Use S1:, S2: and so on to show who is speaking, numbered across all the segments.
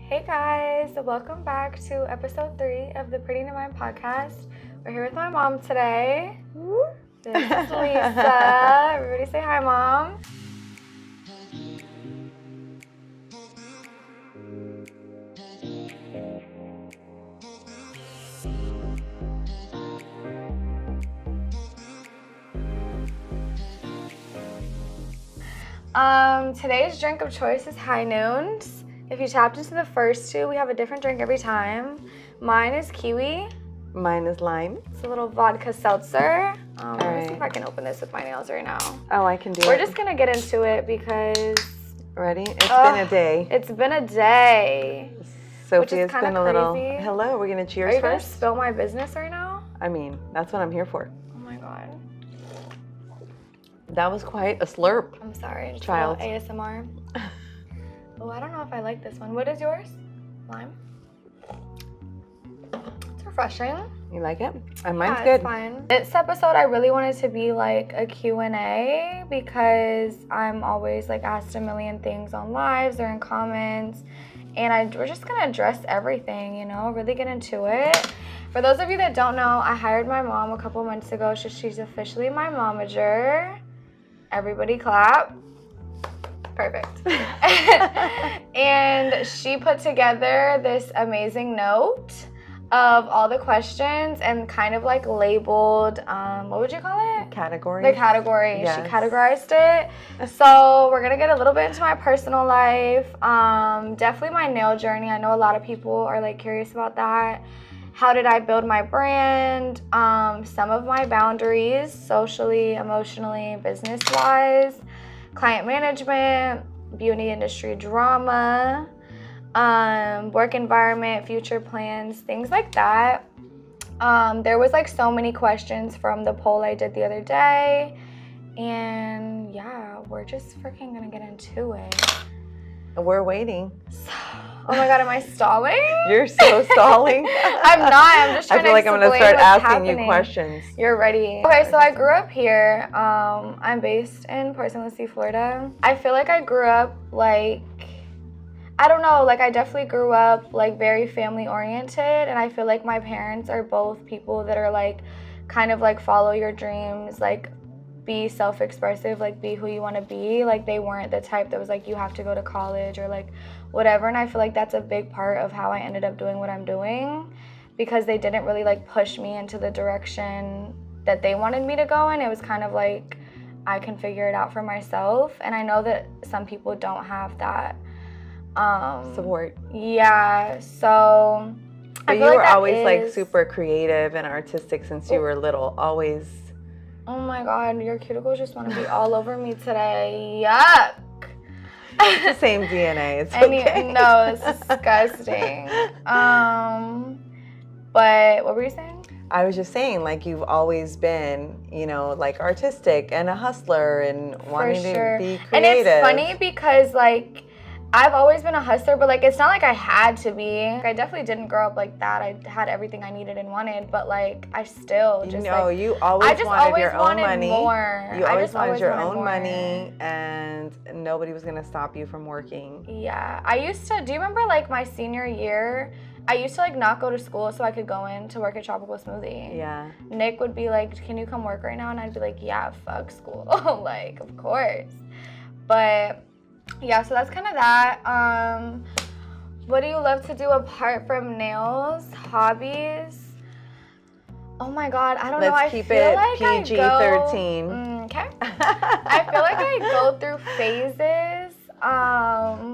S1: Hey guys, welcome back to episode 3 of the PrettynDivine podcast. We're here with my mom today. This is Lisa. Everybody say hi, Mom. Today's drink of choice is High Noons. If you tapped into the first two, we have a different drink every time. Mine is kiwi.
S2: Mine is lime.
S1: It's a little vodka seltzer. Let me
S2: right.
S1: see if I can open this with my nails right now.
S2: Oh, I can do it.
S1: We're just gonna get into it because...
S2: Ready? It's been a day.
S1: It's been a day.
S2: Sophie, it's been a little...
S1: Crazy.
S2: Hello, we're gonna cheers
S1: Are you
S2: first?
S1: gonna spill my business right now?
S2: I mean, that's what I'm here for.
S1: Oh my god.
S2: That was quite a slurp.
S1: I'm sorry. Just
S2: Child.
S1: a little ASMR. Oh, I don't know if I like this one. What is yours? Lime. It's refreshing.
S2: You like it? And mine's
S1: Yeah,
S2: good.
S1: It's fine. This episode, I really wanted to be like a Q&A because I'm always like asked a million things on lives or in comments. And we're just gonna address everything, you know, really get into it. For those of you that don't know, I hired my mom a couple months ago. She's officially my momager. Everybody clap. Perfect. And she put together this amazing note of all the questions and kind of like labeled, what would you call it?
S2: Category.
S1: The category.
S2: Yes.
S1: She categorized it. So we're gonna get a little bit into my personal life. Definitely my nail journey. I know a lot of people are like curious about that. How did I build my brand? Some of my boundaries, socially, emotionally, business-wise, client management, beauty industry drama, work environment, future plans, things like that. There was like so many questions from the poll I did the other day. And yeah, we're just freaking gonna get into it.
S2: We're waiting.
S1: Oh my god, am I stalling?
S2: You're so stalling.
S1: I'm not. I'm just trying to
S2: I feel like I'm gonna start asking you questions.
S1: You're ready. Okay, so I grew up here. I'm based in Port St. Lucie, Florida. I feel like I grew up like, I don't know, like I definitely grew up like very family oriented, and I feel like my parents are both people that are like kind of like follow your dreams, like be self-expressive, like be who you want to be. Like they weren't the type that was like you have to go to college or like whatever. And I feel like that's a big part of how I ended up doing what I'm doing, because they didn't really like push me into the direction that they wanted me to go in. It was kind of like I can figure it out for myself. And I know that some people don't have that
S2: support.
S1: Yeah, so
S2: But you were always like super creative and artistic since you were little. Always.
S1: Oh my god, your cuticles just want to be all over me today. Yuck.
S2: It's the same DNA. It's okay.
S1: No, it's disgusting. But what were you saying?
S2: I was just saying, like, you've always been, you know, like artistic and a hustler and wanting to be creative.
S1: And it's funny because, like, I've always been a hustler, but like it's not like I had to be. Like, I definitely didn't grow up like that. I had everything I needed and wanted, but like I still just
S2: you always wanted your own money.
S1: More.
S2: You always wanted your own money, and nobody was gonna stop you from working.
S1: Yeah, I used to. Do you remember like my senior year? I used to like not go to school so I could go in to work at Tropical Smoothie.
S2: Yeah.
S1: Nick would be like, "Can you come work right now?" And I'd be like, "Yeah, fuck school." Like, of course. But yeah, so that's kind of that. What do you love to do apart from nails? Hobbies? Oh my god, I don't know.
S2: Let's keep it PG-13.
S1: Okay. I feel like I go through phases.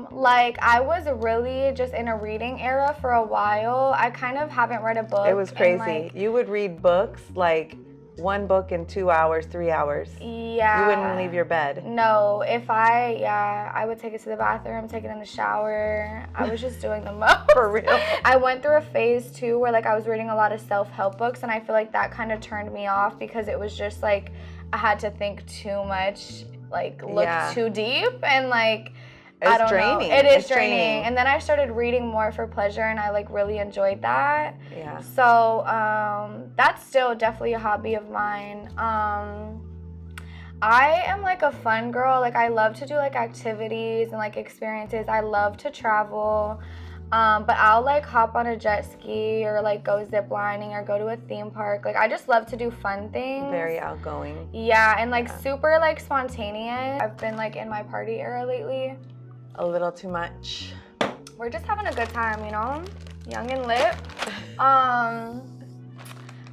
S1: Like I was really just in a reading era for a while. I kind of haven't read a book.
S2: It was crazy. You would read books like one book in 2 hours, 3 hours.
S1: Yeah.
S2: You wouldn't leave your bed.
S1: No, I would take it to the bathroom, take it in the shower. I was just doing the most.
S2: For real.
S1: I went through a phase too where like I was reading a lot of self-help books, and I feel like that kind of turned me off because it was just like I had to think too much, like look too deep, and like I don't
S2: draining.
S1: know. It is draining. And then I started reading more for pleasure, and I like really enjoyed that.
S2: Yeah.
S1: So that's still definitely a hobby of mine. I am like a fun girl. Like I love to do like activities and like experiences. I love to travel. But I'll like hop on a jet ski or like go zip lining or go to a theme park. Like I just love to do fun things.
S2: Very outgoing.
S1: Yeah, and like super like spontaneous. I've been like in my party era lately.
S2: A little too much.
S1: We're just having a good time, you know? Young and lit.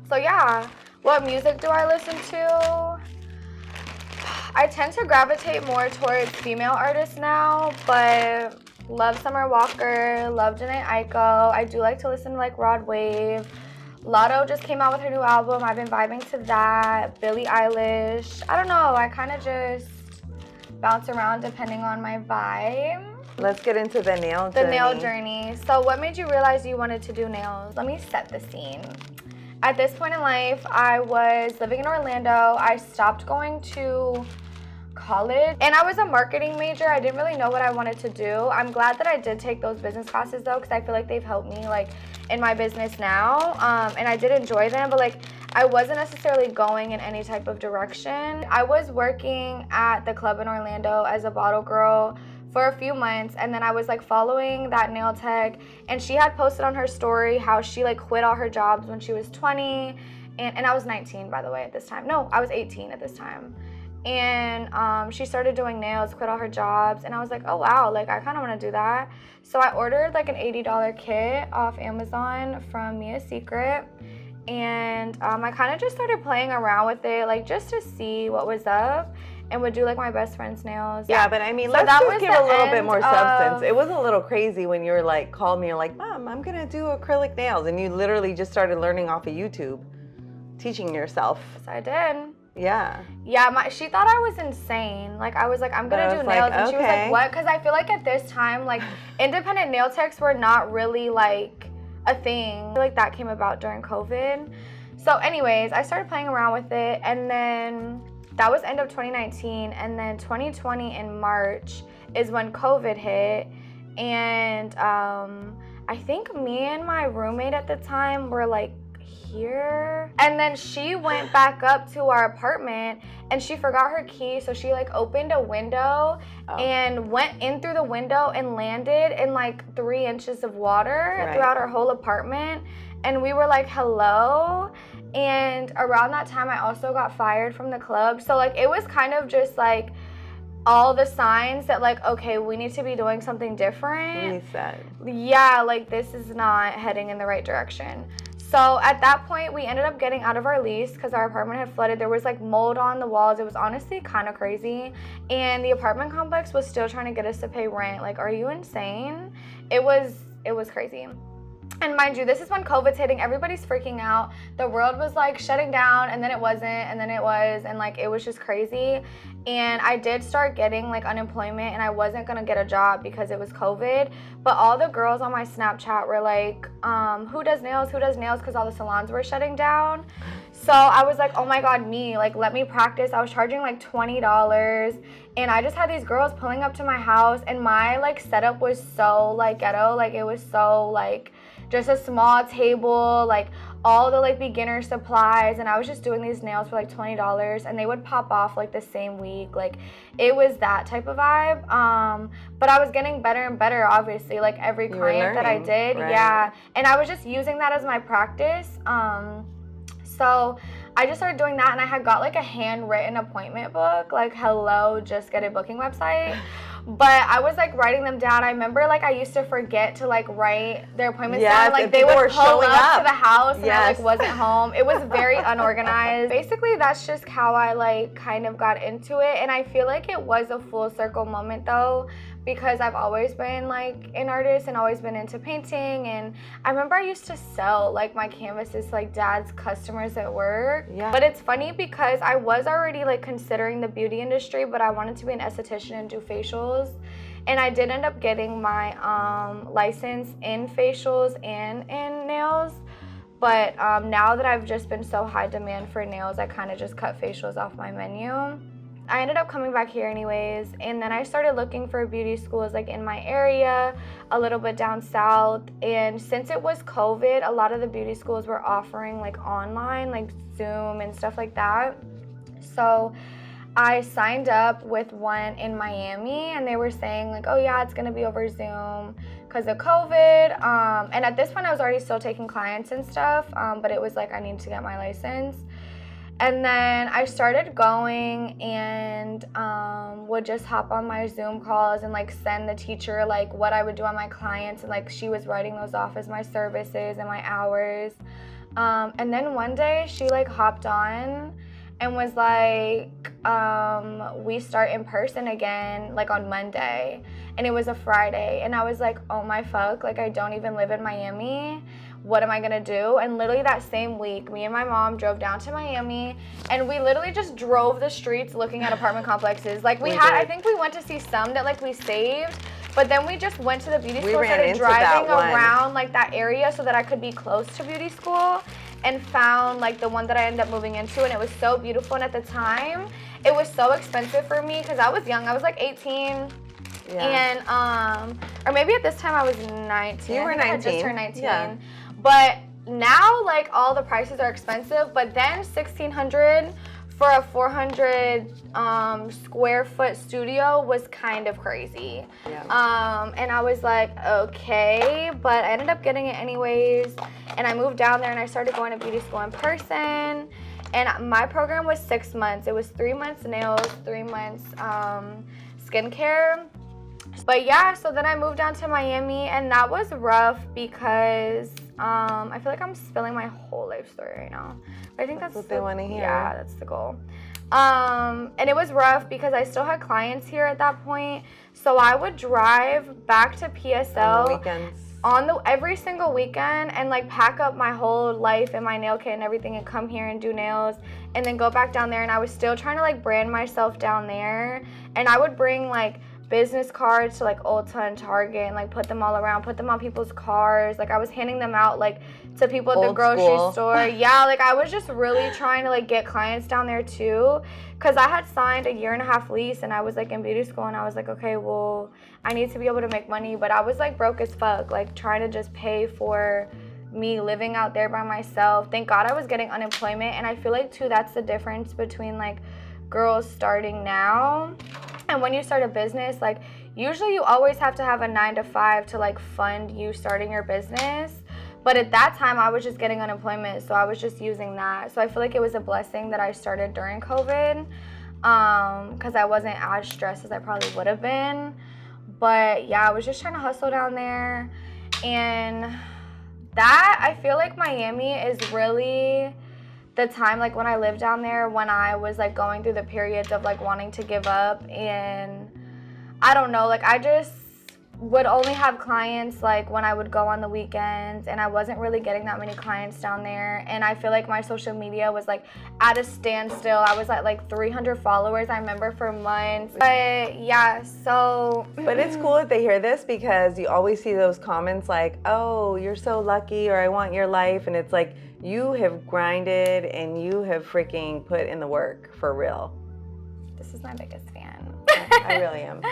S1: So yeah, what music do I listen to? I tend to gravitate more towards female artists now, but love Summer Walker, love Janae Aiko. I do like to listen to like Rod Wave. Lotto just came out with her new album. I've been vibing to that. Billie Eilish. I don't know. I kind of just bounce around depending on my vibe.
S2: Let's get into the nail journey.
S1: The nail journey. So what made you realize you wanted to do nails? Let me set the scene. At this point in life, I was living in Orlando. I stopped going to college and I was a marketing major. I didn't really know what I wanted to do. I'm glad that I did take those business classes though, because I feel like they've helped me like in my business now, and I did enjoy them, but like I wasn't necessarily going in any type of direction. I was working at the club in Orlando as a bottle girl for a few months, and then I was like following that nail tech, and she had posted on her story how she like quit all her jobs when she was 20, and I was 19 by the way at this time. No, I was 18 at this time. And she started doing nails, quit all her jobs, and I was like, oh wow, like I kind of want to do that. So I ordered like an $80 kit off Amazon from Mia Secret, and I kind of just started playing around with it, like just to see what was up, and would do like my best friend's nails.
S2: Yeah, but I mean, so let's just give a little bit more substance. It was a little crazy when you were like, called me, you're like, Mom, I'm gonna do acrylic nails, and you literally just started learning off of YouTube, teaching yourself.
S1: Yes, I did.
S2: Yeah.
S1: Yeah, she thought I was insane. Like, I was like, I'm gonna do nails. And she was like, what? Because I feel like at this time, like, independent nail techs were not really, like, a thing. I feel like that came about during COVID. So anyways, I started playing around with it. And then that was end of 2019. And then 2020 in March is when COVID hit. And I think me and my roommate at the time were, like, here, and then she went back up to our apartment and she forgot her key, so she like opened a window and went in through the window and landed in like 3 inches of water throughout our whole apartment, and we were like, hello. And around that time I also got fired from the club, so like it was kind of just like all the signs that like, okay, we need to be doing something different.
S2: Reset.
S1: Yeah, like this is not heading in the right direction. So at that point, we ended up getting out of our lease because our apartment had flooded. There was like mold on the walls. It was honestly kind of crazy. And the apartment complex was still trying to get us to pay rent. Like, are you insane? It was crazy. And mind you, this is when COVID's hitting. Everybody's freaking out. The world was like shutting down, and then it wasn't, and then it was, and like it was just crazy. And I did start getting like unemployment, and I wasn't gonna get a job because it was COVID. But all the girls on my Snapchat were like, who does nails? Who does nails? Because all the salons were shutting down. So I was like, oh my God, me, like let me practice. I was charging like $20, and I just had these girls pulling up to my house, and my like setup was so like ghetto. Like it was so like just a small table, like all the like beginner supplies, and I was just doing these nails for like $20, and they would pop off like the same week. Like it was that type of vibe. But I was getting better and better, obviously, like every client that I did. Right. Yeah, and I was just using that as my practice. So I just started doing that, and I had got like a handwritten appointment book, like hello, just get a booking website. But I was like writing them down. I remember like I used to forget to like write their appointments down. Like they would pull up to the house and I like wasn't home. It was very unorganized. Basically, that's just how I like kind of got into it. And I feel like it was a full circle moment though, because I've always been like an artist and always been into painting. And I remember I used to sell like my canvases to like dad's customers at work. Yeah. But it's funny because I was already like considering the beauty industry, but I wanted to be an esthetician and do facials. And I did end up getting my license in facials and in nails. But now that I've just been so high demand for nails, I kind of just cut facials off my menu. I ended up coming back here anyways, and then I started looking for beauty schools like in my area, a little bit down south. And since it was COVID, a lot of the beauty schools were offering like online, like Zoom and stuff like that. So I signed up with one in Miami, and they were saying like, oh yeah, it's gonna be over Zoom. because of COVID. And at this point, I was already still taking clients and stuff, but it was like I needed to get my license. And then I started going and would just hop on my Zoom calls and like send the teacher like what I would do on my clients, and like she was writing those off as my services and my hours. And then one day she like hopped on and was like, we start in person again, like on Monday. And it was a Friday. And I was like, oh my fuck, like I don't even live in Miami. What am I gonna do? And literally that same week, me and my mom drove down to Miami, and we literally just drove the streets looking at apartment complexes. Like I think we went to see some that like we saved, but then we just went to the beauty school, started driving around like that area so that I could be close to beauty school, and found like the one that I ended up moving into, and it was so beautiful. And at the time, it was so expensive for me because I was young. I was like 18. Yeah. And or maybe at this time I was 19.
S2: You were 19.
S1: I had just turned 19.
S2: Yeah.
S1: But now like all the prices are expensive, but then $1,600 for a 400 square foot studio was kind of crazy. Yeah. And I was like, okay, but I ended up getting it anyways. And I moved down there and I started going to beauty school in person. And my program was 6 months. It was 3 months nails, 3 months skincare. But yeah, so then I moved down to Miami, and that was rough because I feel like I'm spilling my whole life story right now. But I think that's
S2: what they want to hear.
S1: Yeah, that's the goal. And it was rough because I still had clients here at that point. So I would drive back to PSL
S2: on the weekends.
S1: Every single weekend, and like pack up my whole life and my nail kit and everything and come here and do nails, and then go back down there. And I was still trying to like brand myself down there, and I would bring like business cards to like Ulta and Target and like put them all around, put them on people's cars. Like I was handing them out like to people at the grocery store. Yeah, like I was just really trying to like get clients down there too, because I had signed a 1.5 year lease, and I was like in beauty school, and I was like, okay, well I need to be able to make money, but I was like broke as fuck, like trying to just pay for me living out there by myself. Thank God I was getting unemployment. And I feel like too, that's the difference between like girls starting now and when you start a business. Like usually you always have to have a 9 to 5 to like fund you starting your business, but at that time I was just getting unemployment, so I was just using that. So I feel like it was a blessing that I started during COVID, because I wasn't as stressed as I probably would have been. But yeah, I was just trying to hustle down there. And that, I feel like Miami is really the time, like when I lived down there, when I was like going through the periods of like wanting to give up. And I don't know, like I just would only have clients like when I would go on the weekends, and I wasn't really getting that many clients down there. And I feel like my social media was like at a standstill. I was at like 300 followers, I remember, for months. But yeah, so
S2: but it's cool that they hear this, because you always see those comments like, oh, you're so lucky, or I want your life. And it's like, you have grinded and you have freaking put in the work for real.
S1: This is my biggest fan.
S2: I really am.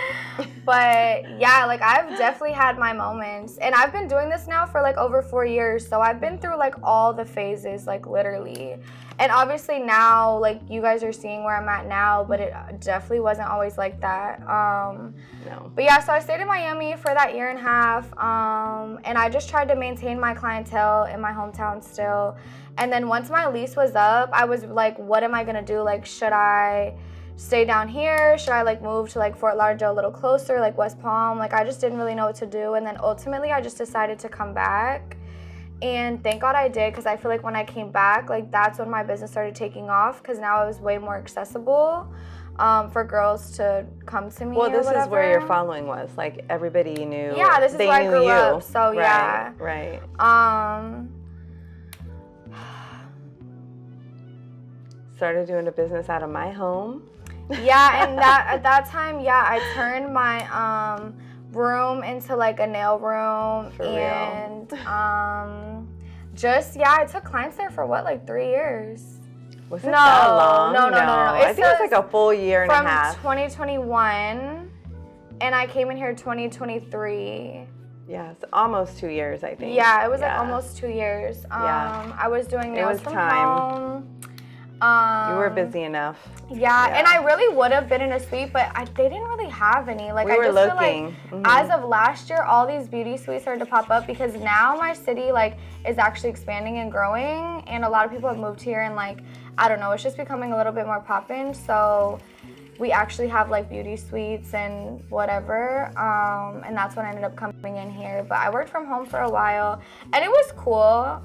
S1: But yeah, like I've definitely had my moments, and I've been doing this now for like over 4 years, so I've been through like all the phases, like literally. And obviously now, like you guys are seeing where I'm at now, but it definitely wasn't always like that.
S2: No.
S1: But yeah, so I stayed in Miami for that 1.5 years, and I just tried to maintain my clientele in my hometown still. And then once my lease was up, I was like, what am I gonna do? Like, should I stay down here? Should I like move to like Fort Lauderdale, a little closer, like West Palm? Like I just didn't really know what to do. And then ultimately I just decided to come back, and thank God I did, because I feel like when I came back, like that's when my business started taking off, because now it was way more accessible for girls to come to me.
S2: Well, this
S1: is
S2: where your following was, like everybody knew.
S1: Yeah, this is where I grew up, so
S2: right,
S1: yeah.
S2: Right. Started doing a business out of my home.
S1: Yeah, and that at that time, yeah, I turned my room into like a nail room.
S2: For
S1: and just I took clients there for what, like 3 years.
S2: Was it that long?
S1: No.
S2: I think it was like a full year and a half.
S1: From 2021, and I came in here 2023.
S2: Yeah, it's almost 2 years, I think.
S1: Yeah, it was like almost 2 years. I was doing nails from home.
S2: You were busy enough.
S1: Yeah, and I really would have been in a suite, but they didn't really have any. Like,
S2: we were looking.
S1: Feel like as of last year, all these beauty suites started to pop up because now my city, like, is actually expanding and growing, and a lot of people have moved here, and, like, I don't know, it's just becoming a little bit more poppin', so we actually have, like, beauty suites and whatever, and that's when I ended up coming in here. But I worked from home for a while, and it was cool.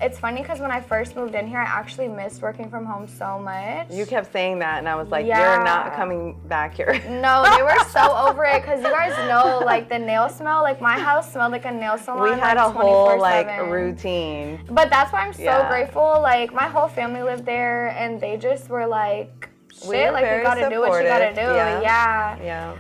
S1: It's funny because when I first moved in here, I actually missed working from home so much.
S2: You kept saying that, and I was like, you're not coming back here.
S1: No, they were so over it, because you guys know, like, the nail smell, like, my house smelled like a nail salon.
S2: We had
S1: like,
S2: a whole, like, routine.
S1: But that's why I'm so grateful. Like, my whole family lived there, and they just were like, shit, like, you gotta do what you gotta do. Yeah.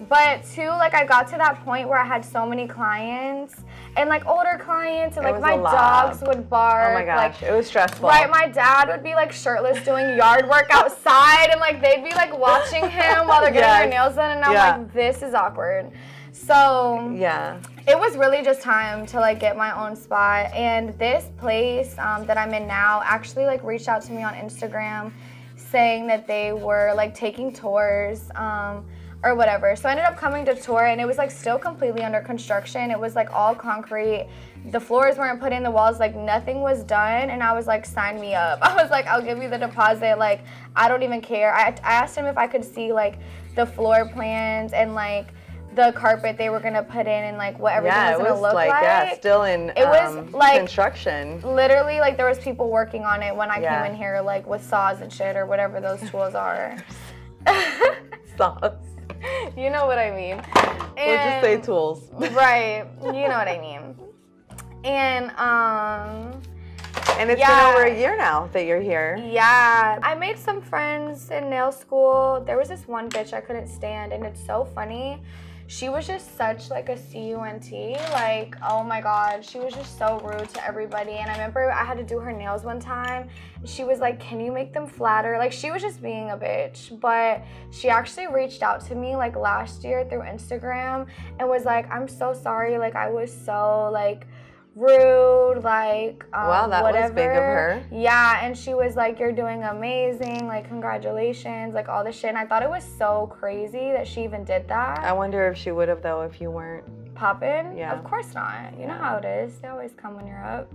S1: But too, like, I got to that point where I had so many clients, and, like, older clients, and, like, my dogs would bark.
S2: Oh my gosh,
S1: like,
S2: it was stressful.
S1: Right, my dad would be, like, shirtless doing yard work outside, and, like, they'd be, like, watching him while they're getting their nails done, and I'm like, this is awkward. So it was really just time to, like, get my own spot. And this place that I'm in now actually, like, reached out to me on Instagram, saying that they were, like, taking tours or whatever. So I ended up coming to tour, and it was, like, still completely under construction. It was, like, all concrete. The floors weren't put in, the walls, like, nothing was done. And I was like, sign me up. I was like, I'll give you the deposit. Like, I don't even care. I asked him if I could see, like, the floor plans and, like, the carpet they were gonna put in, and, like, what everything was gonna look like.
S2: Yeah, still in
S1: it was like
S2: construction.
S1: Literally, like, there was people working on it when I came in here, like, with saws and shit or whatever those tools are.
S2: Saws.
S1: You know what I mean.
S2: We'll just say tools.
S1: Right. You know what I mean. And
S2: it's been over a year now that you're here.
S1: Yeah. I made some friends in nail school. There was this one bitch I couldn't stand, and it's so funny. She was just such, like, a cunt. Like, oh my God, she was just so rude to everybody. And I remember I had to do her nails one time. She was like, can you make them flatter? Like, she was just being a bitch. But she actually reached out to me, like, last year through Instagram and was like, I'm so sorry. Like, I was so, like, rude, like,
S2: wow, that
S1: whatever.
S2: was big of her.
S1: Yeah, and she was like, you're doing amazing, like, congratulations, like, all this shit. And I thought it was so crazy that she even did that.
S2: I wonder if she would have, though, if you weren't
S1: popping.
S2: Yeah,
S1: of course not. You know how it is, they always come when you're up.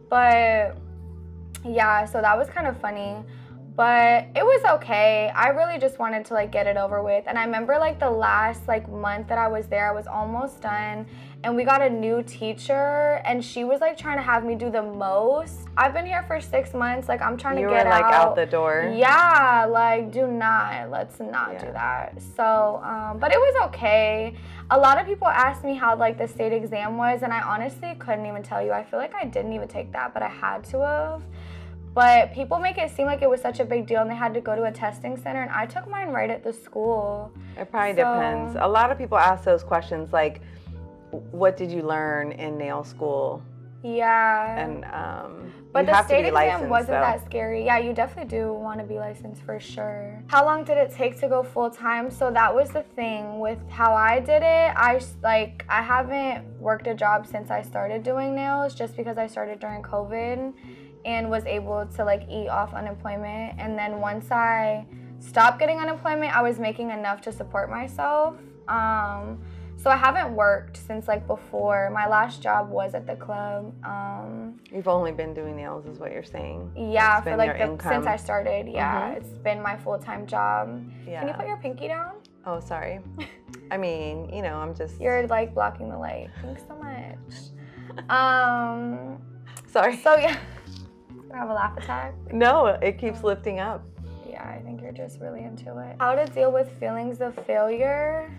S1: But yeah, so that was kind of funny, but it was okay. I really just wanted to, like, get it over with. And I remember, like, the last, like, month that I was there, I was almost done, and we got a new teacher, and she was, like, trying to have me do the most. I've been here for 6 months. Like, I'm trying to get out.
S2: You were, like, out the door.
S1: Yeah, like, let's not do that. So, but it was okay. A lot of people asked me how, like, the state exam was, and I honestly couldn't even tell you. I feel like I didn't even take that, but I had to have. But people make it seem like it was such a big deal, and they had to go to a testing center, and I took mine right at the school.
S2: It probably depends. A lot of people ask those questions, like, what did you learn in nail school?
S1: Yeah.
S2: And
S1: but the state exam wasn't that scary. Yeah, you definitely do want to be licensed for sure. How long did it take to go full time? So that was the thing with how I did it. I haven't worked a job since I started doing nails, just because I started during COVID and was able to, like, eat off unemployment. And then once I stopped getting unemployment, I was making enough to support myself. So I haven't worked since, like, before. My last job was at the club.
S2: You've only been doing nails, is what you're saying?
S1: Yeah, for, like, since I started. Yeah, It's been my full-time job.
S2: Yeah.
S1: Can you put your pinky down?
S2: Oh, sorry. I mean, you know, I'm just...
S1: You're, like, blocking the light. Thanks so much.
S2: Sorry.
S1: So, yeah. I have a laugh attack.
S2: No, it keeps lifting up.
S1: Yeah, I think you're just really into it. How to deal with feelings of failure.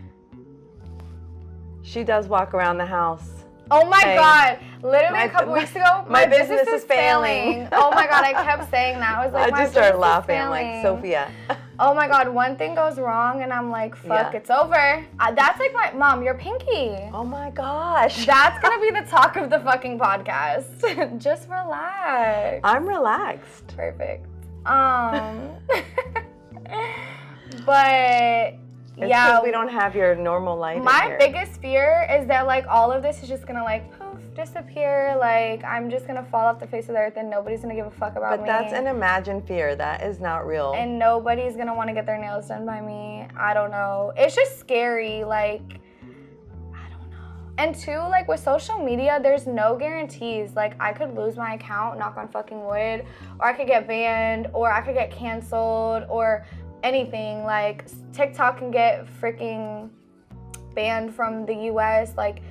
S2: She does walk around the house.
S1: Oh my God. Literally a couple weeks ago, my business is failing. Oh my God, I kept saying that. I was like,
S2: I just started laughing. I'm like, Sophia.
S1: Oh my God, one thing goes wrong and I'm like, fuck, it's over. That's like my mom, your pinky.
S2: Oh my gosh.
S1: That's gonna be the talk of the fucking podcast. Just relax.
S2: I'm relaxed.
S1: Perfect. But
S2: It's because we don't have your normal light.
S1: My biggest fear is that like all of this is just gonna like poof, disappear. Like I'm just gonna fall off the face of the earth and nobody's gonna give a fuck about me.
S2: But that's an imagined fear. That is not real.
S1: And nobody's gonna want to get their nails done by me. I don't know. It's just scary. Like I don't know. And two, like with social media, there's no guarantees. Like I could lose my account, knock on fucking wood, or I could get banned, or I could get canceled, or anything. Like TikTok can get freaking banned from the US. Like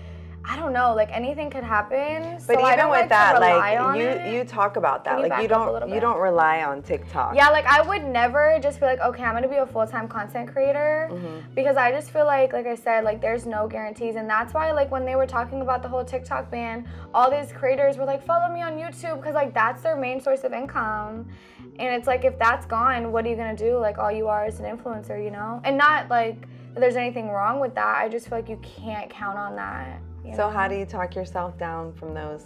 S1: I don't know, like anything could happen.
S2: But
S1: so
S2: even with that, like
S1: you
S2: talk about that. Like you don't rely on TikTok.
S1: Yeah, like I would never just be like, okay, I'm gonna be a full-time content creator, because I just feel like I said, like there's no guarantees. And that's why like when they were talking about the whole TikTok ban, all these creators were like, follow me on YouTube, because like that's their main source of income. And it's like, if that's gone, what are you gonna do? Like all you are is an influencer, you know? And not like that there's anything wrong with that. I just feel like you can't count on that.
S2: So how do you talk yourself down from those?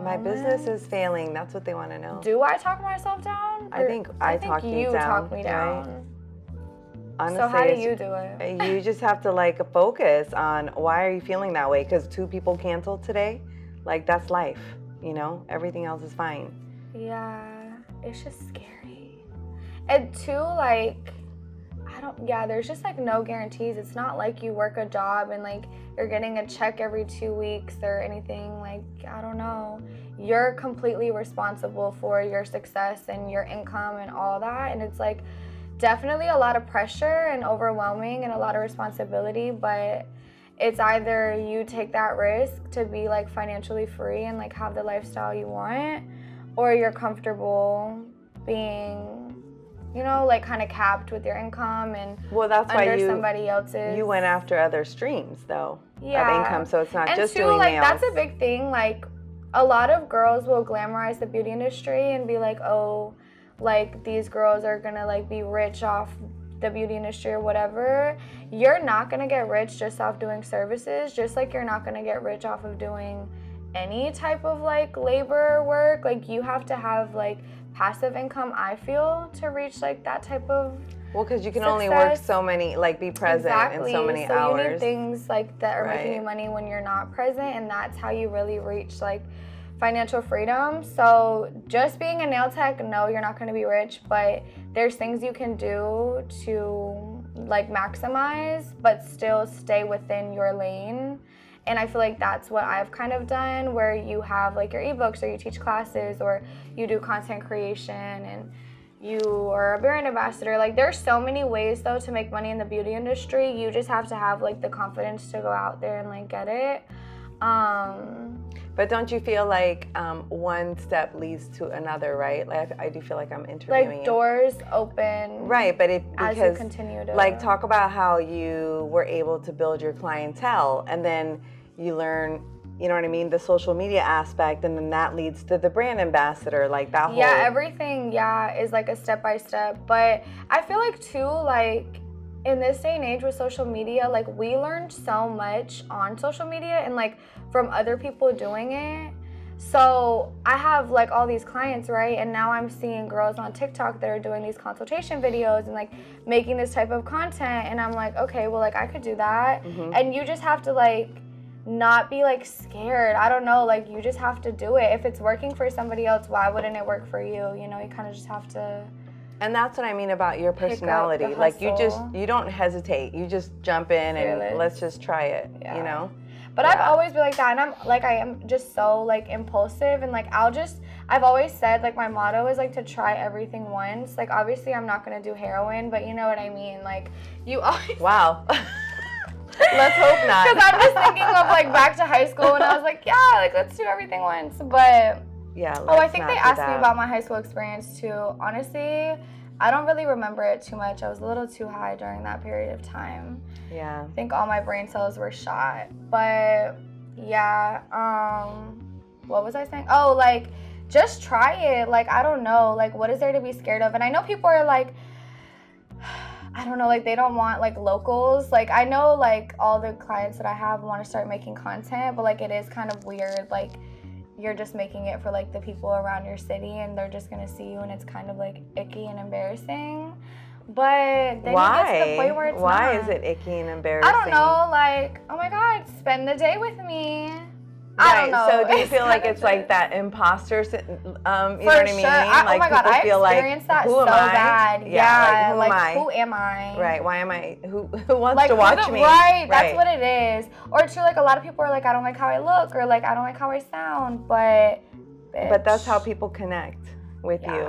S2: My business is failing. That's what they want to know.
S1: Do I talk myself down?
S2: I think I talk you down.
S1: Talk me down.
S2: Right? Honestly,
S1: so how do you do it?
S2: You just have to like focus on why are you feeling that way? Because 2 people canceled today. Like that's life, you know? Everything else is fine.
S1: Yeah, it's just scary. And two, like, there's just like no guarantees. It's not like you work a job and like you're getting a check every 2 weeks or anything. Like, I don't know. You're completely responsible for your success and your income and all that. And it's like definitely a lot of pressure and overwhelming and a lot of responsibility, but it's either you take that risk to be like financially free and like have the lifestyle you want, or you're comfortable being, you know, like kind of capped with your income and
S2: that's
S1: under
S2: why
S1: somebody else's.
S2: You went after other streams though of income, so it's not
S1: and
S2: just
S1: too,
S2: doing
S1: like
S2: nails.
S1: that's a big thing. Like a lot of girls will glamorize the beauty industry and be like, oh, like these girls are gonna like be rich off the beauty industry or whatever. You're not gonna get rich just off doing services, just like you're not gonna get rich off of doing any type of like labor work. Like you have to have like passive income, I feel, to reach like that type of
S2: because you can
S1: success.
S2: only work so many, like be present in so many hours.
S1: So you need things like that are making you money when you're not present, and that's how you really reach like financial freedom. So just being a nail tech, no, you're not going to be rich, but there's things you can do to like maximize but still stay within your lane. And I feel like that's what I've kind of done, where you have like your ebooks, or you teach classes, or you do content creation, and you are a brand ambassador. Like there's so many ways though to make money in the beauty industry. You just have to have like the confidence to go out there and like get it.
S2: But don't you feel like one step leads to another, right? Like I do feel like I'm interviewing
S1: like doors open,
S2: right? But
S1: as you continue to
S2: like talk about how you were able to build your clientele, and then you learn, you know what I mean, the social media aspect, and then that leads to the brand ambassador, like that whole
S1: everything is like a step by step. But I feel like too, like in this day and age with social media, like we learned so much on social media and like from other people doing it. So I have like all these clients, right? And now I'm seeing girls on TikTok that are doing these consultation videos and like making this type of content, and I'm like, okay, well, like I could do that. And you just have to like not be like scared. I don't know, like you just have to do it. If it's working for somebody else, why wouldn't it work for you? You know, you kind of just have to.
S2: And that's what I mean about your personality. Like you don't hesitate. You just jump in and let's just try it, you know?
S1: But I've always been like that, and I am just so like impulsive, and like I've always said like my motto is like to try everything once. Like obviously I'm not gonna do heroin, but you know what I mean. Like you always.
S2: Wow. Let's hope not.
S1: Because I'm just thinking of like back to high school, and I was like, yeah, like let's do everything once. But I think they asked me about my high school experience too. Honestly, I don't really remember it too much. I was a little too high during that period of time.
S2: Yeah.
S1: I think all my brain cells were shot. But yeah, what was I saying? Oh, like just try it. Like I don't know, like what is there to be scared of? And I know people are like, I don't know, like they don't want like locals. Like I know like all the clients that I have want to start making content, but like it is kind of weird. Like you're just making it for like the people around your city, and they're just gonna see you, and it's kind of like icky and embarrassing. But then
S2: Why?
S1: you get to the point where it's
S2: Why
S1: not.
S2: is it icky and embarrassing?
S1: I don't know, like, oh my God, spend the day with me. I don't know.
S2: So do you feel like it's like that imposter, you know what I mean?
S1: Oh my God, I experienced that so bad. Yeah, like who am I?
S2: Right, why am I, who wants to watch me?
S1: Right, that's what it is. Or too, like a lot of people are like, I don't like how I look, or like, I don't like how I sound, but bitch.
S2: But that's how people connect with you.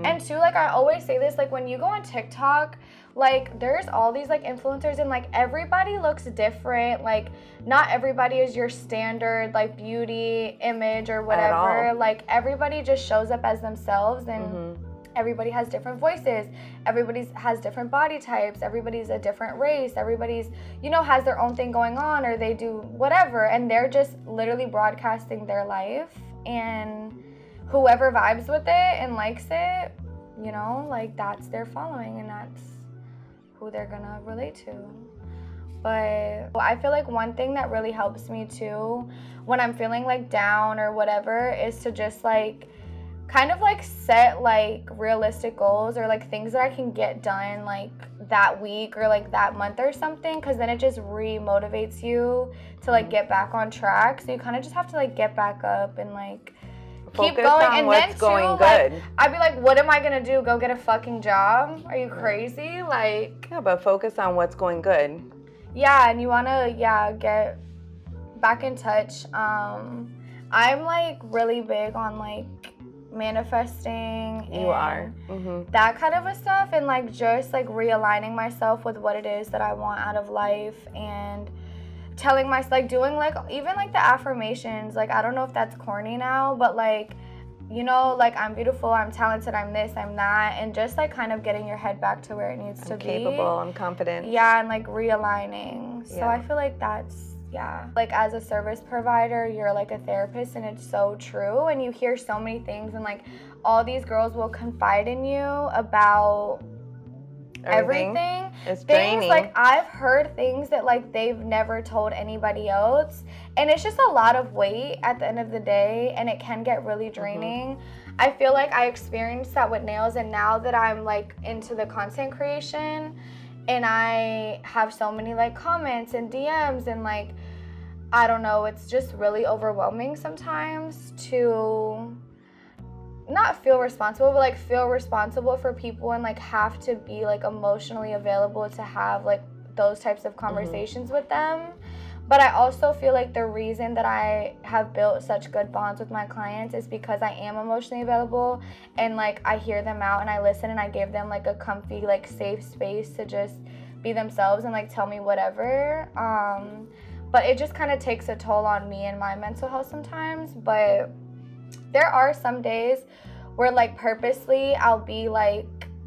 S1: And too, like I always say this, like when you go on TikTok, like there's all these like influencers and like everybody looks different. Like not everybody is your standard like beauty image or whatever. Like everybody just shows up as themselves, and everybody has different voices. Everybody has different body types. Everybody's a different race. Everybody's, you know, has their own thing going on, or they do whatever, and they're just literally broadcasting their life, and whoever vibes with it and likes it, you know, like that's their following, and that's who they're gonna relate to. But I feel like one thing that really helps me too when I'm feeling like down or whatever is to just like kind of like set like realistic goals, or like things that I can get done like that week or like that month or something, because then it just re-motivates you to like get back on track. So you kind of just have to like get back up and like keep
S2: Focus
S1: going.
S2: on
S1: And
S2: what's
S1: then too,
S2: going good.
S1: like, I'd be like, what am I gonna do? Go get a fucking job? Are you crazy? Like,
S2: yeah, but focus on what's going good.
S1: Yeah, and you wanna get back in touch. I'm like really big on like manifesting.
S2: You are.
S1: That kind of a stuff, and like just like realigning myself with what it is that I want out of life, and telling myself, like doing like even like the affirmations, like I don't know if that's corny now, but like, you know, like I'm beautiful, I'm talented, I'm this, I'm that, and just like kind of getting your head back to where it needs to be.
S2: Capable and confident.
S1: Yeah, and like realigning. So I feel like that's, like as a service provider, you're like a therapist, and it's so true, and you hear so many things, and like all these girls will confide in you about everything.
S2: It's
S1: things
S2: draining.
S1: Like I've heard things that like they've never told anybody else, and it's just a lot of weight at the end of the day, and it can get really draining. I feel like I experienced that with nails, and now that I'm like into the content creation and I have so many like comments and DMs, and like I don't know, it's just really overwhelming sometimes to not feel responsible, but like feel responsible for people, and like have to be like emotionally available to have like those types of conversations with them. But I also feel like the reason that I have built such good bonds with my clients is because I am emotionally available, and like I hear them out and I listen, and I give them like a comfy like safe space to just be themselves and like tell me whatever. But it just kind of takes a toll on me and my mental health sometimes. But there are some days where like purposely I'll be like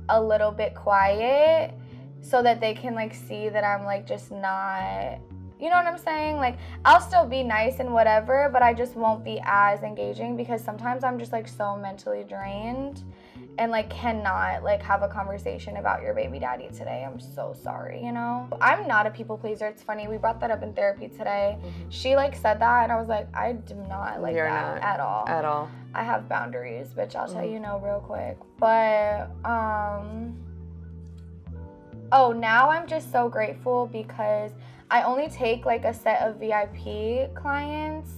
S1: a little bit quiet so that they can like see that I'm like just not, you know what I'm saying? Like I'll still be nice and whatever, but I just won't be as engaging, because sometimes I'm just like so mentally drained and like cannot like have a conversation about your baby daddy today. I'm so sorry, you know? I'm not a people pleaser. It's funny, we brought that up in therapy today. She like said that, and I was like, I do not like that at all.
S2: At all.
S1: I have boundaries, bitch. I'll tell you no real quick. But oh, now I'm just so grateful because I only take like a set of VIP clients,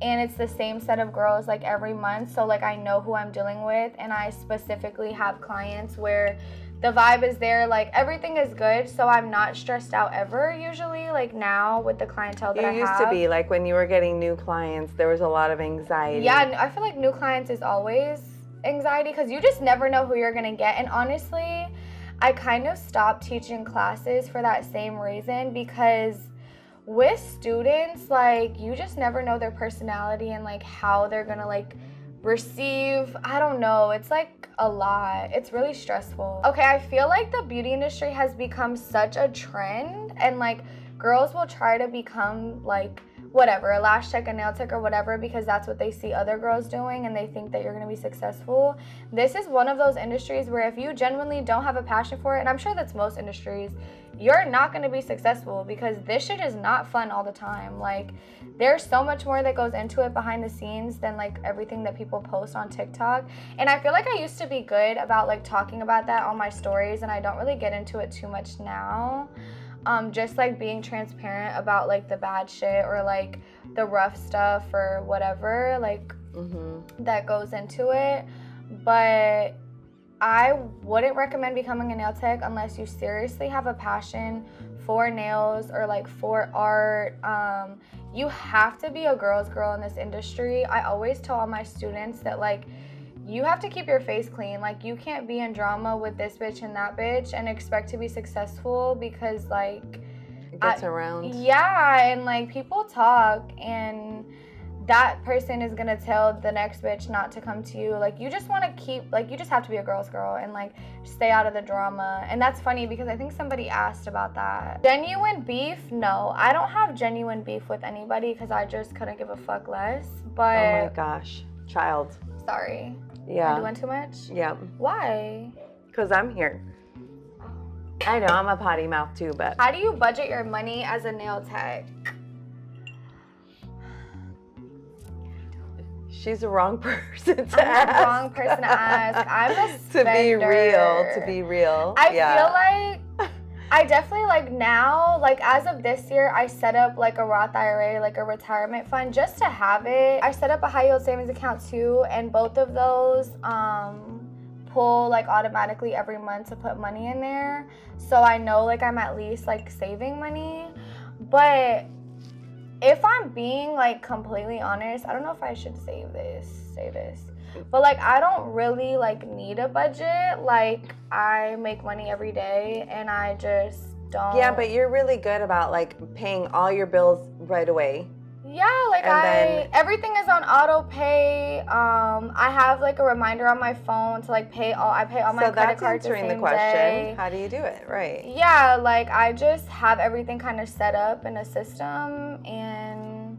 S1: and it's the same set of girls like every month. So like I know who I'm dealing with, and I specifically have clients where the vibe is there, like everything is good, so I'm not stressed out ever usually, like now with the clientele that I have.
S2: You used to be, like when you were getting new clients, there was a lot of anxiety.
S1: Yeah, I feel like new clients is always anxiety, because you just never know who you're gonna get. And honestly, I kind of stopped teaching classes for that same reason, because with students, like you just never know their personality and like how they're gonna like receive. I don't know, it's like a lot. It's really stressful. Okay, I feel like the beauty industry has become such a trend, and like girls will try to become like whatever, a lash tech, a nail tech, or whatever, because that's what they see other girls doing and they think that you're going to be successful. This is one of those industries where if you genuinely don't have a passion for it, and I'm sure that's most industries, you're not going to be successful, because this shit is not fun all the time. Like, there's so much more that goes into it behind the scenes than like everything that people post on TikTok. And I feel like I used to be good about like talking about that on my stories, and I don't really get into it too much now. Just like being transparent about like the bad shit or like the rough stuff or whatever like that goes into it. But I wouldn't recommend becoming a nail tech unless you seriously have a passion for nails or like for art. You have to be a girl's girl in this industry. I always tell all my students that like, you have to keep your face clean. Like, you can't be in drama with this bitch and that bitch and expect to be successful, because like
S2: it gets around.
S1: Yeah, and like people talk, and that person is gonna tell the next bitch not to come to you. Like, you just want to keep, like, you just have to be a girl's girl and like stay out of the drama. And that's funny because I think somebody asked about that. Genuine beef? No, I don't have genuine beef with anybody because I just couldn't give a fuck less. But
S2: oh my gosh, child.
S1: Sorry.
S2: Yeah.
S1: Am I doing too much?
S2: Yeah.
S1: Why?
S2: Because I'm here. I know, I'm a potty mouth too, but.
S1: How do you budget your money as a nail tech?
S2: She's the wrong person to
S1: I'm
S2: ask.
S1: the wrong person to ask. I'm a
S2: To be real.
S1: I feel like I definitely, like, now, like, as of this year, I set up like a Roth IRA, like a retirement fund, just to have it. I set up a high yield savings account too, and both of those pull like automatically every month to put money in there, so I know like I'm at least like saving money. But if I'm being like completely honest, I don't know if I should say this, but like I don't really like need a budget. Like, I make money every day and I just don't.
S2: Yeah, but you're really good about like paying all your bills right away.
S1: Yeah, like everything is on auto pay. I have like a reminder on my phone to like I pay all my credit cards the same day. So that's answering the question.
S2: How do you do it? Right.
S1: Yeah, like I just have everything kind of set up in a system, and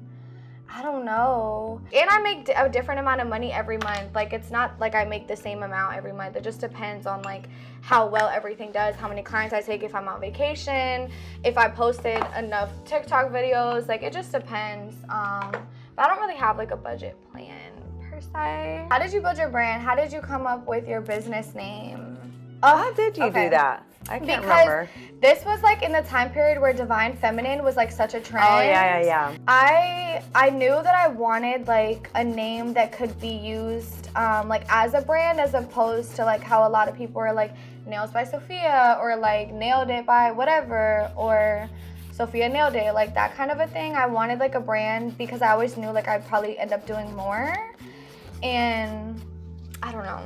S1: I don't know. And I make a different amount of money every month. Like, it's not like I make the same amount every month. It just depends on like how well everything does, how many clients I take, if I'm on vacation, if I posted enough TikTok videos. Like, it just depends. But I don't really have like a budget plan per se. How did you build your brand? How did you come up with your business name?
S2: How did you do that? I can't remember.
S1: This was like in the time period where Divine Feminine was like such a trend.
S2: Oh, yeah.
S1: I knew that I wanted like a name that could be used like as a brand, as opposed to like how a lot of people are like Nails by Sophia or like Nailed It by whatever, or Sophia Nailed It, like that kind of a thing. I wanted like a brand because I always knew like I'd probably end up doing more, and I don't know.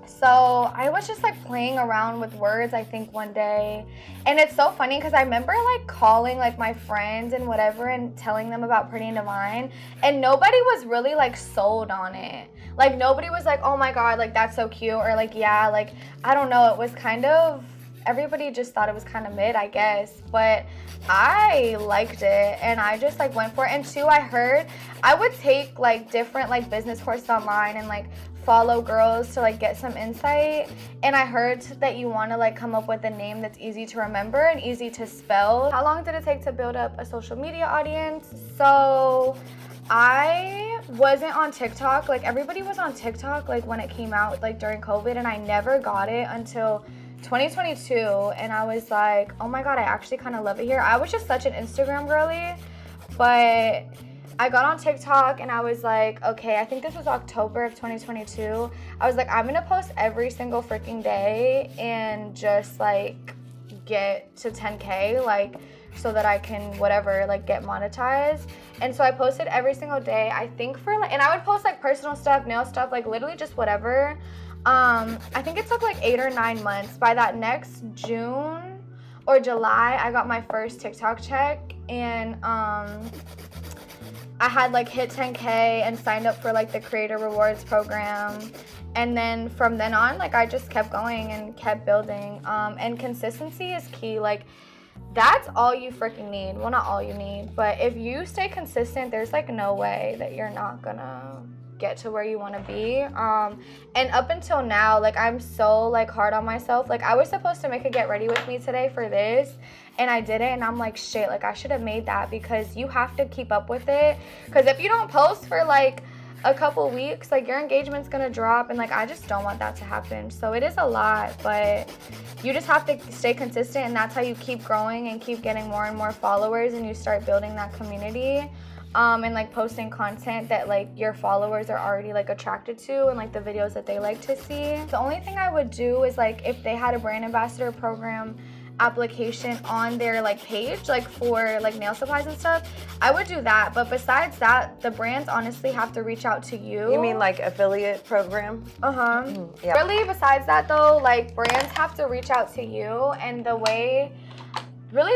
S1: So I was just like playing around with words, I think, one day. And it's so funny because I remember like calling like my friends and whatever and telling them about PrettynDivine, and nobody was really like sold on it. Like, nobody was like, oh my God, like that's so cute, or like, yeah, like, I don't know. It was kind of, everybody just thought it was kind of mid, I guess. But I liked it and I just like went for it. And two, I heard I would take like different like business courses online and like follow girls to like get some insight, and I heard that you want to like come up with a name that's easy to remember and easy to spell. How long did it take to build up a social media audience? So I wasn't on TikTok. Like, everybody was on TikTok like when it came out, like during COVID, and I never got it until 2022, and I was like, oh my God, I actually kind of love it here. I was just such an Instagram girly, but I got on TikTok and I was like, okay, I think this was October of 2022. I was like, I'm gonna post every single freaking day and just like get to 10K, like, so that I can whatever, like, get monetized. And so I posted every single day, I think for like, and I would post like personal stuff, nail stuff, like literally just whatever. I think it took like 8 or 9 months. By that next June or July, I got my first TikTok check, and I had like hit 10K and signed up for like the creator rewards program. And then from then on, like I just kept going and kept building. And consistency is key. Like, That's all you freaking need. Well, not all you need, but if you stay consistent, there's like no way that you're not gonna get to where you want to be. And up until now, like, I'm so like hard on myself. Like, I was supposed to make a get ready with me today for this, and I didn't, and I'm like, shit, like, I should have made that, because you have to keep up with it, because if you don't post for like a couple weeks, like, your engagement's gonna drop, and like, I just don't want that to happen. So it is a lot, but you just have to stay consistent, and that's how you keep growing and keep getting more and more followers, and you start building that community, and like posting content that like your followers are already like attracted to, and like the videos that they like to see. The only thing I would do is, like, if they had a brand ambassador program application on their like page, like for like nail supplies and stuff, I would do that. But besides that, the brands honestly have to reach out to you.
S2: You mean like affiliate program?
S1: Yeah. Really, besides that though, like, brands have to reach out to you, and the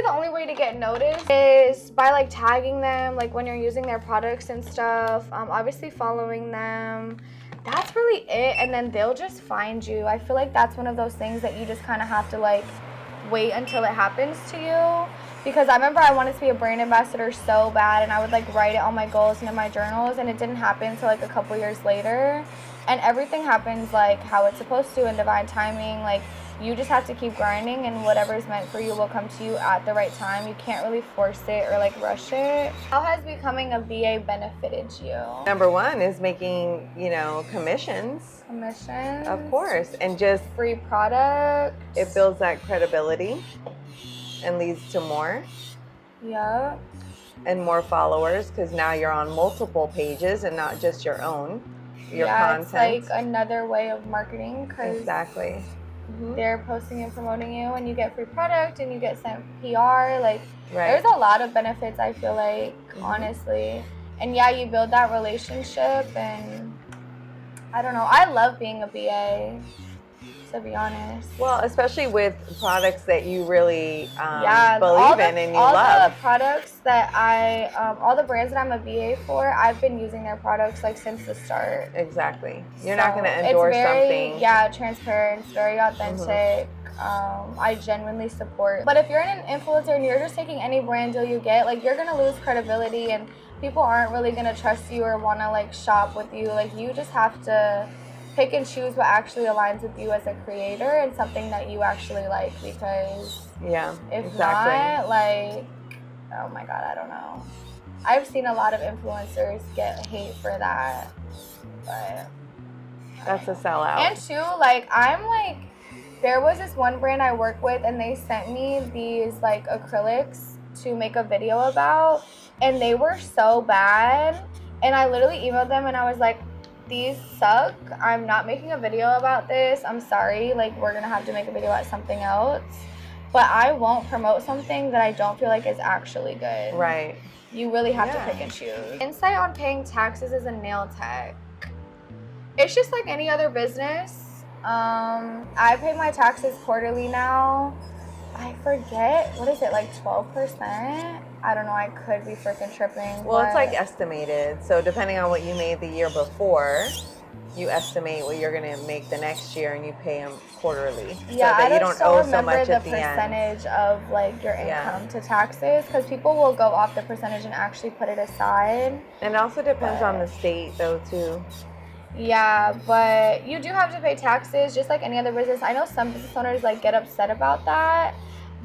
S1: only way to get noticed is by like tagging them, like when you're using their products and stuff, obviously following them. That's really it, and then they'll just find you. I feel like that's one of those things that you just kind of have to like wait until it happens to you, because I remember I wanted to be a brand ambassador so bad, and I would like write it on my goals and in my journals, and it didn't happen until like a couple years later. And everything happens like how it's supposed to in divine timing. Like, you just have to keep grinding, and whatever's meant for you will come to you at the right time. You can't really force it or like rush it. How has becoming a VA benefited you?
S2: Number one is making, commissions.
S1: Commissions?
S2: Of course. And just
S1: free products.
S2: It builds that credibility and leads to more.
S1: Yeah.
S2: And more followers, because now you're on multiple pages and not just your own. Your content.
S1: It's like another way of marketing.
S2: Exactly.
S1: They're posting and promoting you, and you get free product, and you get sent PR. Like, there's a lot of benefits, I feel like, honestly. And yeah, you build that relationship, and I don't know. I love being a BA, to be honest.
S2: Well, especially with products that you really believe in and you love.
S1: All the products that all the brands that I'm a BA for, I've been using their products like since the start.
S2: Exactly. You're not going to endorse something.
S1: Yeah, transparent. It's very authentic. I genuinely support. But if you're an influencer and you're just taking any brand deal you get, like, you're going to lose credibility, and people aren't really going to trust you or want to like shop with you. Like, you just have to pick and choose what actually aligns with you as a creator and something that you actually like, because if not, like, oh my god, I don't know. I've seen a lot of influencers get hate for that, but
S2: that's a sellout.
S1: And too, like, there was this one brand I work with, and they sent me these like acrylics to make a video about, and they were so bad, and I literally emailed them and I was like, these suck. I'm not making a video about this. I'm sorry. Like, we're going to have to make a video about something else. But I won't promote something that I don't feel like is actually good.
S2: Right.
S1: You really have to pick and choose. Insight on paying taxes as a nail tech. It's just like any other business. I pay my taxes quarterly now. I forget. What is it, like 12%? I don't know. I could be freaking tripping.
S2: Well, it's like estimated. So depending on what you made the year before, you estimate what you're going to make the next year, and you pay them quarterly.
S1: Yeah,
S2: so that you don't owe so much at
S1: the
S2: the end.
S1: percentage of like your income to taxes, because people will go off the percentage and actually put it aside.
S2: And it also depends on the state, though, too.
S1: Yeah, but you do have to pay taxes just like any other business. I know some business owners like get upset about that,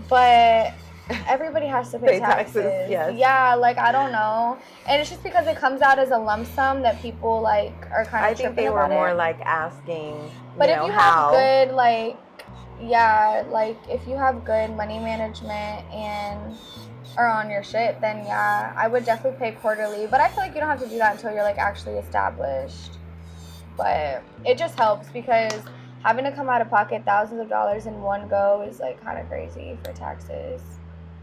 S1: but everybody has to pay taxes.
S2: Yes.
S1: Yeah, like, I don't know. And it's just because it comes out as a lump sum that people like are kind of tripping about it.
S2: I think they were more like asking,
S1: but if you have good, like, like if you have good money management and are on your shit, then yeah, I would definitely pay quarterly. But I feel like you don't have to do that until you're like actually established. But it just helps, because having to come out of pocket thousands of dollars in one go is like kind of crazy for taxes.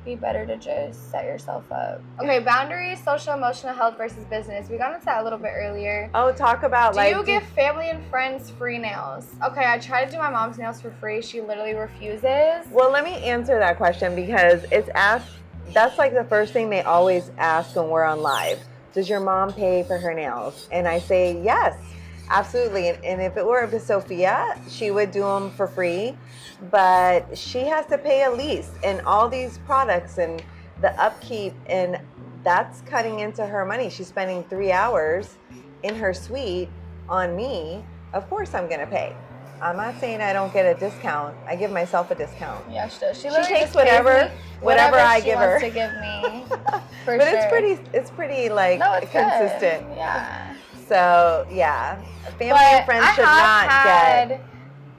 S1: Be better to just set yourself up. Okay, boundaries, social emotional health versus business. We got into that a little bit earlier.
S2: Oh, talk about
S1: do you give family and friends free nails? Okay, I tried to do my mom's nails for free. She literally refuses.
S2: Well, let me answer that question, because it's asked. That's like the first thing they always ask when we're on live. Does your mom pay for her nails? And I say yes. Absolutely. And if it were up to Sophia, she would do them for free, but she has to pay a lease and all these products and the upkeep, and that's cutting into her money. She's spending 3 hours in her suite on me. Of course I'm going to pay. I'm not saying I don't get a discount. I give myself a discount.
S1: Yeah, she does. She
S2: takes whatever I give her.
S1: She wants to give me. For
S2: but
S1: sure.
S2: it's pretty like
S1: it's
S2: consistent.
S1: Good. Yeah.
S2: So yeah, family and friends should not get.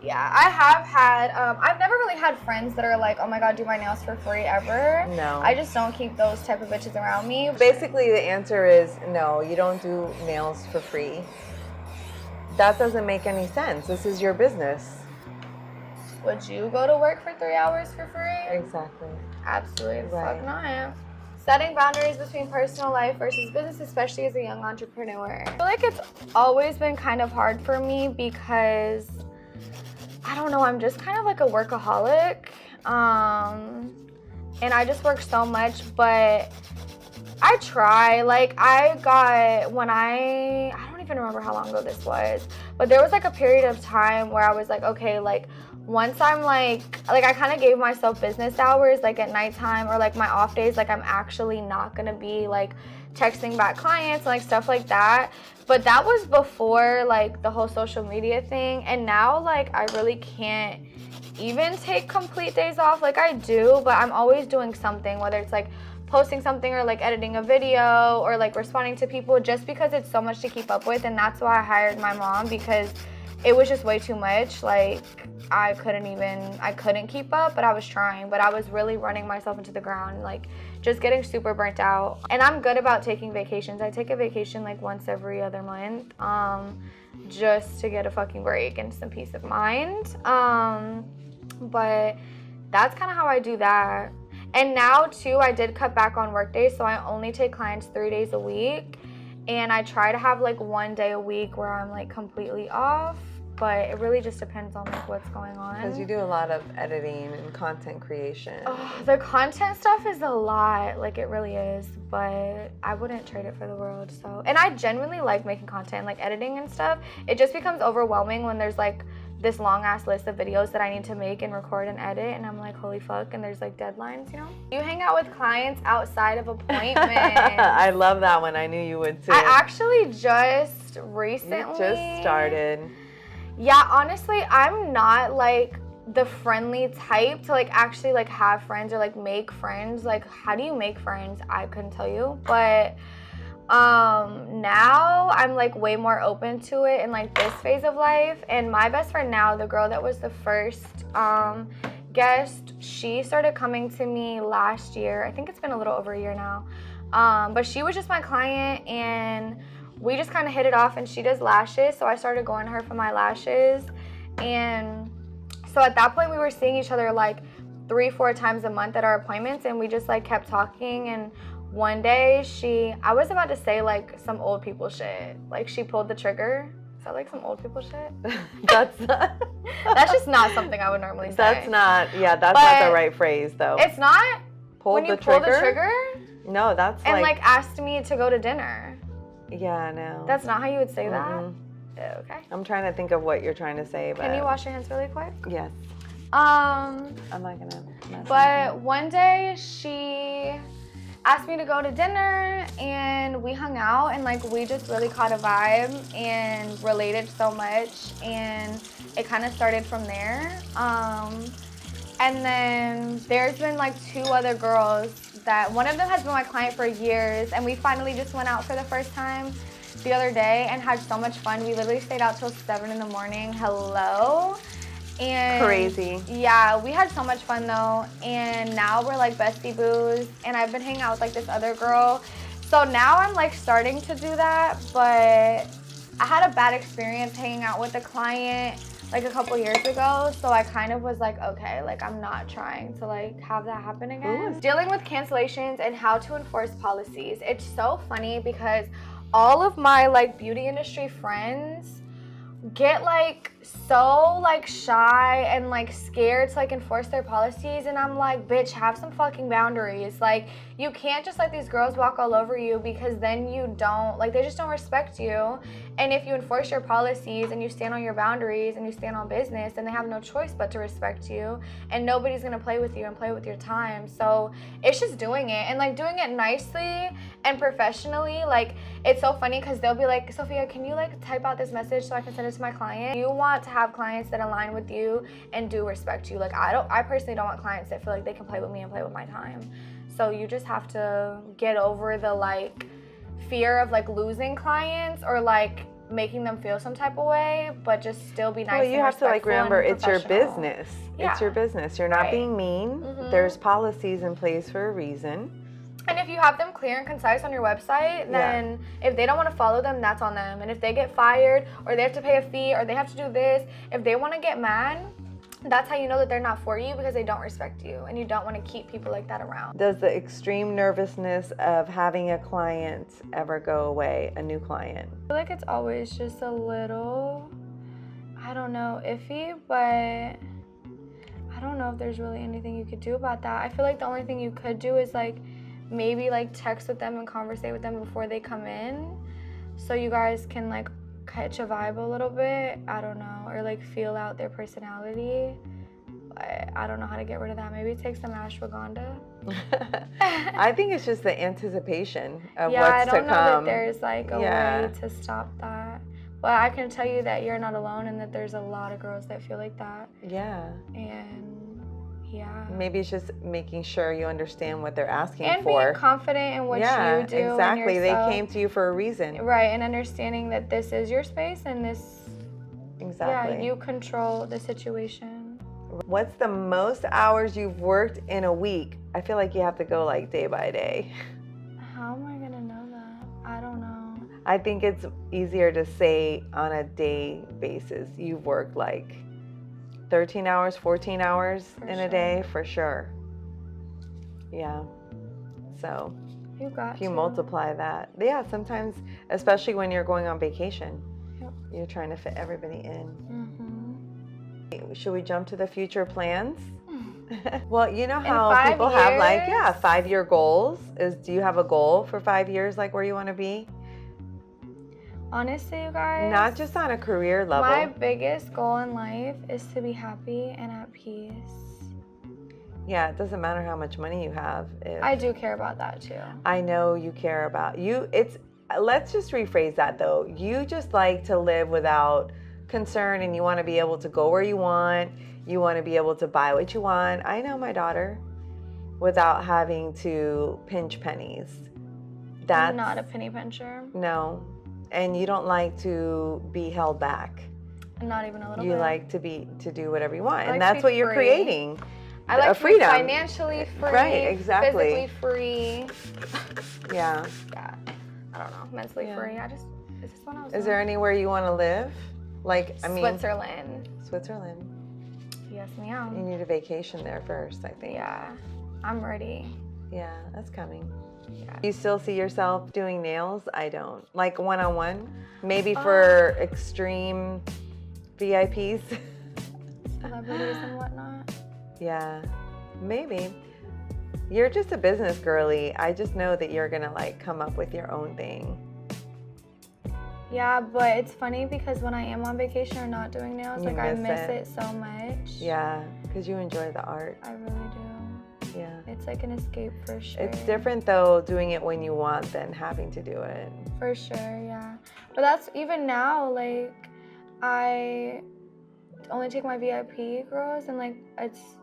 S1: Yeah, I have had. I've never really had friends that are like, oh my god, do my nails for free ever.
S2: No.
S1: I just don't keep those type of bitches around me.
S2: Basically, the answer is no. You don't do nails for free. That doesn't make any sense. This is your business.
S1: Would you go to work for 3 hours for free?
S2: Exactly.
S1: Absolutely.
S2: Right.
S1: Fuck not. Setting boundaries between personal life versus business, especially as a young entrepreneur. I feel like it's always been kind of hard for me because, I don't know, I'm just kind of like a workaholic. And I just work so much, but I try. Like, I don't even remember how long ago this was, but there was like a period of time where I was like, okay, like, once I'm like I kind of gave myself business hours, like at nighttime or like my off days, like I'm actually not gonna be like texting back clients and like stuff like that. But that was before like the whole social media thing, and now like I really can't even take complete days off. Like I do, but I'm always doing something, whether it's like posting something or like editing a video or like responding to people, just because it's so much to keep up with. And that's why I hired my mom, because it was just way too much. Like I couldn't keep up, but I was trying. But I was really running myself into the ground, like just getting super burnt out. And I'm good about taking vacations. I take a vacation like once every other month, just to get a fucking break and some peace of mind. But that's kind of how I do that. And now too, I did cut back on work days, so I only take clients 3 days a week. And I try to have like 1 day a week where I'm like completely off. But it really just depends on like what's going on.
S2: Because you do a lot of editing and content creation.
S1: Oh, the content stuff is a lot, like it really is, but I wouldn't trade it for the world. So, and I genuinely like making content, like editing and stuff. It just becomes overwhelming when there's like this long ass list of videos that I need to make and record and edit, and I'm like, holy fuck, and there's like deadlines, you know? You hang out with clients outside of appointments.
S2: I love that one. I knew you would too.
S1: I actually just recently.
S2: You just started.
S1: Yeah, honestly, I'm not like the friendly type to like actually like have friends or like make friends. Like, how do you make friends? I couldn't tell you. But now I'm like way more open to it in like this phase of life. And my best friend now, the girl that was the first guest, she started coming to me last year. I think it's been a little over a year now. But she was just my client, and we just kind of hit it off, and she does lashes, so I started going to her for my lashes. And so at that point we were seeing each other like 3-4 times a month at our appointments, and we just like kept talking. And one day I was about to say like some old people shit, like she pulled the trigger. Is that like some old people shit?
S2: That's not.
S1: That's just not something I would normally say.
S2: That's not the right phrase though.
S1: It's not.
S2: Pull
S1: when
S2: the
S1: you pull
S2: trigger?
S1: the trigger?
S2: No, that's
S1: and like asked me to go to dinner.
S2: Yeah, no.
S1: That's not how you would say that? Okay.
S2: I'm trying to think of what you're trying to say, but...
S1: Can you wash your hands really quick?
S2: Yes. I'm not gonna mess
S1: But one day she asked me to go to dinner, and we hung out, and like we just really caught a vibe and related so much, and it kind of started from there. And then there's been like 2 other girls that one of them has been my client for years, and we finally just went out for the first time the other day and had so much fun. We literally stayed out till 7 in the morning. Hello. And
S2: crazy.
S1: Yeah, we had so much fun though, and now we're like bestie boos, and I've been hanging out with like this other girl. So now I'm like starting to do that, but I had a bad experience hanging out with a client like a couple years ago, so I kind of was like, okay, like I'm not trying to like have that happen again. Dealing with cancellations and how to enforce policies. It's so funny because all of my like beauty industry friends get like so like shy and like scared to like enforce their policies, and I'm like, bitch, have some fucking boundaries. Like, you can't just let these girls walk all over you, because then you don't, like, they just don't respect you. And if you enforce your policies and you stand on your boundaries and you stand on business, then they have no choice but to respect you, and nobody's gonna play with you and play with your time. So it's just doing it, and like doing it nicely and professionally. Like, it's so funny because they'll be like, Sophia, can you like type out this message so I can send it to my client? You want to have clients that align with you and do respect you. Like, I personally don't want clients that feel like they can play with me and play with my time. So you just have to get over the like fear of like losing clients or like making them feel some type of way, but just still be nice.
S2: Well, you have to like remember, it's your business.
S1: Yeah.
S2: It's your business. You're not
S1: Right.
S2: being mean. There's policies in place for a reason.
S1: And if you have them clear and concise on your website, then if they don't want to follow them, that's on them. And if they get fired, or they have to pay a fee, or they have to do this, if they want to get mad, that's how you know that they're not for you, because they don't respect you, and you don't want to keep people like that around.
S2: Does the extreme nervousness of having a client ever go away, a new client?
S1: I feel like it's always just a little, I don't know, iffy, but I don't know if there's really anything you could do about that. I feel like the only thing you could do is like maybe like text with them and conversate with them before they come in, so you guys can like catch a vibe a little bit. I don't know, or like feel out their personality. But I don't know how to get rid of that. Maybe take some ashwagandha.
S2: I think it's just the anticipation of
S1: Yeah,
S2: what's to come.
S1: I don't know that there's like a way to stop that. But I can tell you that you're not alone, and that there's a lot of girls that feel like that.
S2: Yeah.
S1: And yeah.
S2: Maybe it's just making sure you understand what they're asking
S1: and
S2: for.
S1: being confident in what you do.
S2: Exactly.
S1: And
S2: they
S1: yourself.
S2: came to you for a reason.
S1: Right, and understanding that this is your space, and this,
S2: Exactly.
S1: yeah, you control the situation.
S2: What's the most hours you've worked in a week? I feel like you have to go like day by day.
S1: How am I gonna know that? I don't know.
S2: I think it's easier to say on a day basis. You've worked like 13 hours, 14 hours in a day for sure. Yeah. So if you multiply that. Yeah, sometimes, especially when you're going on vacation, you're trying to fit everybody in. Should we jump to the future plans? Well, you know how people have like, 5-year goals. Do you have a goal for 5 years, like where you want to be?
S1: Honestly, you guys,
S2: not just on a career level.
S1: My biggest goal in life is to be happy and at peace.
S2: Yeah, it doesn't matter how much money you have.
S1: I do care about that too.
S2: I know you care about you. Let's just rephrase that though. You just like to live without concern, and you want to be able to go where you want. You want to be able to buy what you want. I know my daughter, without having to pinch pennies. That's
S1: I'm not a penny pincher.
S2: No. And you don't like to be held back.
S1: Not even a little bit.
S2: You like to do whatever you want, and
S1: like
S2: that's what you're creating.
S1: I like
S2: to be
S1: financially free,
S2: right? Exactly.
S1: Physically free.
S2: Yeah.
S1: Yeah. I don't know. Mentally free. Is this one I was
S2: Is there anywhere you want to live? Like, I mean,
S1: Switzerland.
S2: Switzerland.
S1: Yes, ma'am.
S2: You need a vacation there first, I think.
S1: Yeah. I'm ready.
S2: Yeah, that's coming.
S1: Yeah.
S2: You still see yourself doing nails? I don't. Like one-on-one? Maybe for extreme VIPs?
S1: Celebrities and whatnot.
S2: Yeah, maybe. You're just a business girly. I just know that you're going to like come up with your own thing.
S1: Yeah, but it's funny because when I am on vacation or not doing nails, like I miss it so much.
S2: Yeah, because you enjoy the art.
S1: I really do.
S2: Yeah.
S1: It's like an escape for sure.
S2: It's different though, doing it when you want than having to do it.
S1: For sure, yeah. But that's even now, like, I only take my VIP girls, and like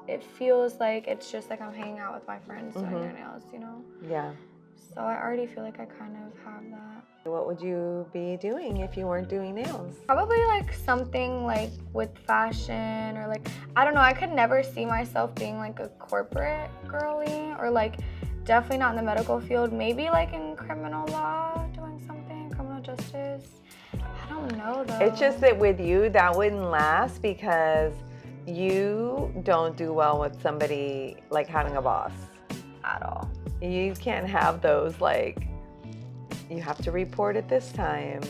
S1: it feels like it's just like I'm hanging out with my friends doing their nails, you know?
S2: Yeah.
S1: So I already feel like I kind of have that.
S2: What would you be doing if you weren't doing nails?
S1: Probably like something like with fashion, or like, I don't know, I could never see myself being like a corporate girly, or like definitely not in the medical field. Maybe like in criminal law, doing something, criminal justice. I don't know though.
S2: It's just that with you, that wouldn't last because you don't do well with somebody like having a boss.
S1: At all.
S2: You can't have those like, you have to report at this time.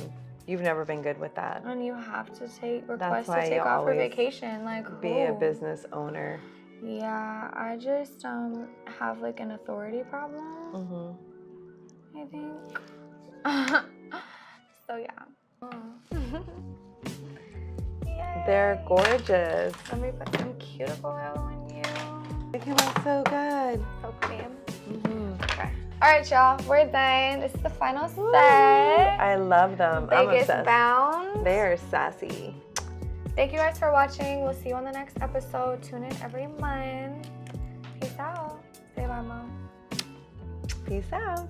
S2: You've never been good with that.
S1: And you have to request to
S2: why
S1: take
S2: you
S1: off for
S2: always
S1: vacation. Like,
S2: Be a
S1: who?
S2: business owner.
S1: Yeah, I just have like an authority problem. I think. So yeah. Yay.
S2: They're gorgeous.
S1: Let me put some cuticle oil on you.
S2: They came out so good.
S1: So pretty. Okay. All right, y'all. We're done. This is the final set.
S2: I love them. I'm
S1: Biggest
S2: obsessed.
S1: bound.
S2: They are sassy.
S1: Thank you guys for watching. We'll see you on the next episode. Tune in every month. Peace out. Say bye, Mom.
S2: Peace out.